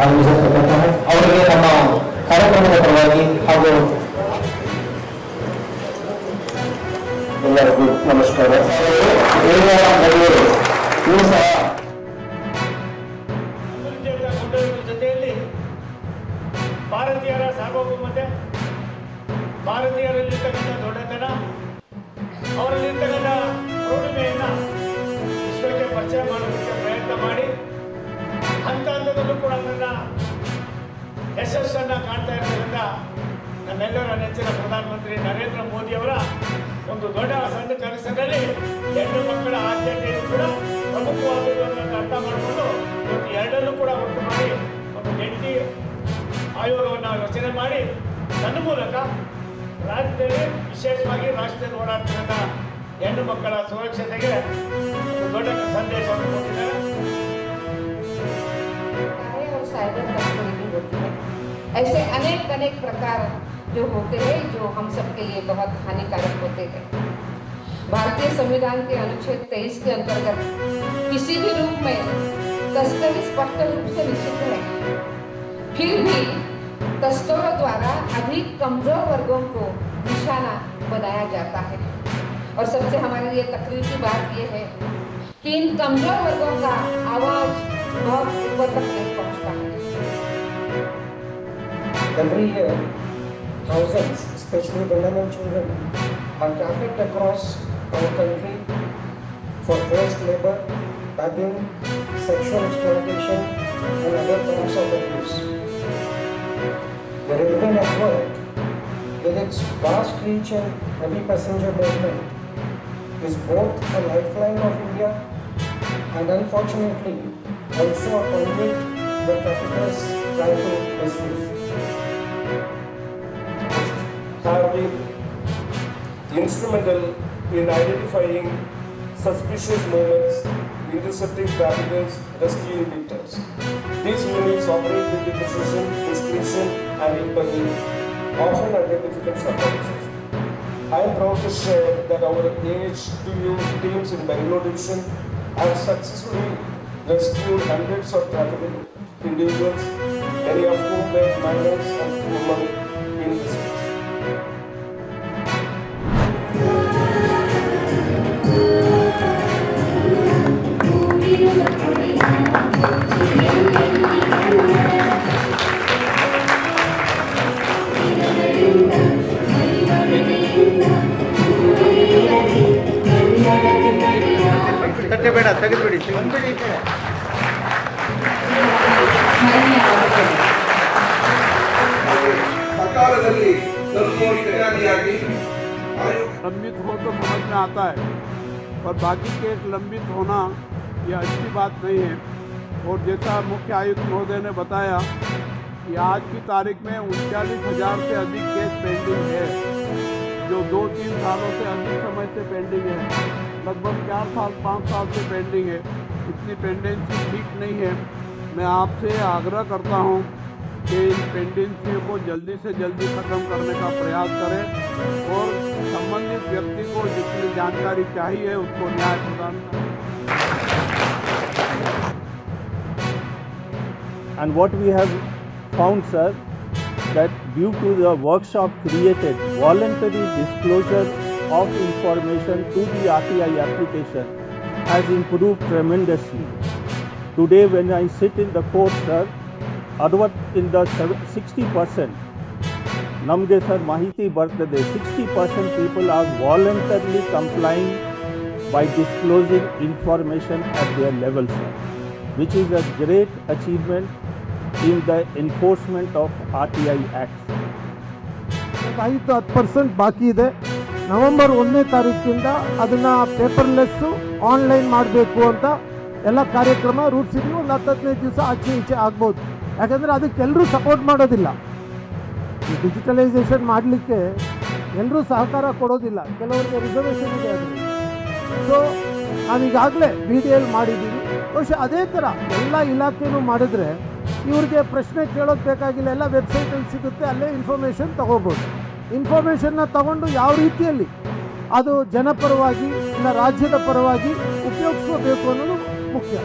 ಆಗಮಿಸತಕ್ಕಂತಹ ಅವರಿಗೆ ನಮ್ಮ ಕಾರ್ಯಕ್ರಮದ ಪರವಾಗಿ ಹಾಗೂ ಎಲ್ಲರಿಗೂ ನಮಸ್ಕಾರ. ಜೊತೆಯಲ್ಲಿ ಭಾರತೀಯರ ಸಾರ್ವಭೌಮತೆ, ಭಾರತೀಯರಲ್ಲಿರ್ತಕ್ಕಂಥ ದೊಡ್ಡತನ, ಅವರಲ್ಲಿರ್ತಕ್ಕಂಥ ಪ್ರೌಢಮೆಯನ್ನು ವಿಶ್ವಕ್ಕೆ ಪರಿಚಯ ಮಾಡೋದಕ್ಕೆ ಪ್ರಯತ್ನ ಮಾಡಿ ಹಂತ ಹಂತದಲ್ಲೂ ಕೂಡ ನನ್ನ ಯಶಸ್ಸನ್ನು ಕಾಣ್ತಾ ಇರೋದ್ರಿಂದ ನಮ್ಮೆಲ್ಲರ ನೆಚ್ಚಿನ ಪ್ರಧಾನಮಂತ್ರಿ ನರೇಂದ್ರ ಮೋದಿಯವರ ಒಂದು ದೊಡ್ಡ ಸಣ್ಣ ಕನಸಿನಲ್ಲಿ ಹೆಣ್ಣು ಮಕ್ಕಳ ಆದ್ಯತೆಯು ಕೂಡ ಪ್ರಮುಖವಾದದ್ದು ಅನ್ನೋದನ್ನು ಅರ್ಥ ಮಾಡಿಕೊಂಡು ಇವತ್ತು ಎರಡನ್ನೂ ಕೂಡ ಒಟ್ಟು ಮಾಡಿ ಒಂದು ಜಂಟಿ ಆಯೋಗವನ್ನು ರಚನೆ ಮಾಡಿ ನನ್ನ ಮೂಲಕ ರಾಜ್ಯದಲ್ಲಿ ವಿಶೇಷವಾಗಿ ರಾಷ್ಟ್ರದಲ್ಲಿ ಓಡಾಡ್ತಿರೋಂಥ ಹೆಣ್ಣು ಮಕ್ಕಳ ಸುರಕ್ಷತೆಗೆ ಒಂದು ದೊಡ್ಡ ಸಂದೇಶವನ್ನು ಕೊಟ್ಟಿದ್ದಾರೆ. और साइबर तस्करी भी होती है। ऐसे अनेक प्रकार जो होते हैं जो हम सब के लिए बहुत हानिकारक होते हैं। भारतीय संविधान के अनुच्छेद 23 के अंतर्गत किसी भी रूप में तस्करी स्पष्ट रूप से निषिद्ध है। फिर भी तस्करों द्वारा अधिक कमजोर वर्गों को निशाना बनाया जाता है और सबसे हमारे लिए तकलीफ की बात यह है कि इन कमजोर वर्गों का आवाज बहुत ऊपर तक नहीं पहुंचता है। Every year, thousands, especially women and children, are trafficked across our country for forced labor, begging, sexual exploitation, and other forms of abuse. The railway network, with its vast reach and heavy passenger movement, is both a lifeline of India and unfortunately also a conduit where traffickers try to misuse. Have been instrumental in identifying suspicious movements, intercepting traffickers, rescuing victims. These units operate with the precision, discretion, and empathy, often under difficult circumstances. I am proud to share that our AHTU teams in Bangalore division have successfully rescued hundreds of trafficked individuals, many of whom were minors and women in distress. ತಟ್ಟಬೇಡ, ತೆಗೆದುಬಿಡಿ. सकालದಲ್ಲಿ तलमोड़ी तैयारियागी लंबित हो तो समझ में आता है, पर बाकी case लंबित होना यह अच्छी बात नहीं है। और जैसा मुख्य आयुक्त महोदय ने बताया कि आज की तारीख में 39,000 से अधिक केस पेंडिंग है, जो 2-3 सालों से अधिक समय से पेंडिंग है, लगभग 4-5 साल से पेंडिंग है। इतनी पेंडेंसी ठीक नहीं है। मैं आपसे आग्रह करता हूं कि इन पेंडेंसियों को जल्दी से जल्दी ख़त्म करने का प्रयास करें और संबंधित व्यक्ति को जितनी जानकारी चाहिए उसको न्याय प्रदान करें। And what we have found, sir, that due to the workshop created, voluntary disclosure of information to the RTI application has improved tremendously. Today when I sit in the court, sir, in the 60% ನಮಗೆ sir ಮಾಹಿತಿ ಬರ್ತದೆ. 60% people are voluntarily complying by disclosing information at their level, sir, which is a great achievement in the enforcement of RTI Act. 10% ಬಾಕಿ ಇದೆ. November 1ನೇ ತಾರೀಕಿಂದ ಅದನ್ನು ಪೇಪರ್ಲೆಸ್ಸು online ಮಾಡಬೇಕು ಅಂತ ಎಲ್ಲ ಕಾರ್ಯಕ್ರಮ ರೂಟ್ಸ್ ಇದೀವಿ. ಒಂದು 10-15 ದಿವಸ ಆಚೆ ಈಚೆ ಆಗ್ಬೋದು. ಯಾಕಂದರೆ ಅದಕ್ಕೆಲ್ಲರೂ ಸಪೋರ್ಟ್ ಮಾಡೋದಿಲ್ಲ. ಈ ಡಿಜಿಟಲೈಸೇಷನ್ ಮಾಡಲಿಕ್ಕೆ ಎಲ್ಲರೂ ಸಹಕಾರ ಕೊಡೋದಿಲ್ಲ, ಕೆಲವರಿಗೆ ರಿಸರ್ವೇಷನ್ ಇದೆ. ಅದು ಸೊ ನಾವೀಗಾಗಲೇ BDL ಮಾಡಿದ್ದೀವಿ. ಬಹುಶಃ ಅದೇ ಥರ ಎಲ್ಲ ಇಲಾಖೆನೂ ಮಾಡಿದ್ರೆ ಇವ್ರಿಗೆ ಪ್ರಶ್ನೆ ಕೇಳೋದು ಬೇಕಾಗಿಲ್ಲ, ಎಲ್ಲ ವೆಬ್ಸೈಟಲ್ಲಿ ಸಿಗುತ್ತೆ, ಅಲ್ಲೇ ಇನ್ಫಾರ್ಮೇಷನ್ ತೊಗೋಬೋದು. ಇನ್ಫಾರ್ಮೇಷನ್ನ ತಗೊಂಡು ಯಾವ ರೀತಿಯಲ್ಲಿ ಅದು ಜನಪರವಾಗಿ ಇಲ್ಲ ರಾಜ್ಯದ ಪರವಾಗಿ ಉಪಯೋಗಿಸ್ಕೋಬೇಕು ಅನ್ನೋದು ಮುಖ್ಯ.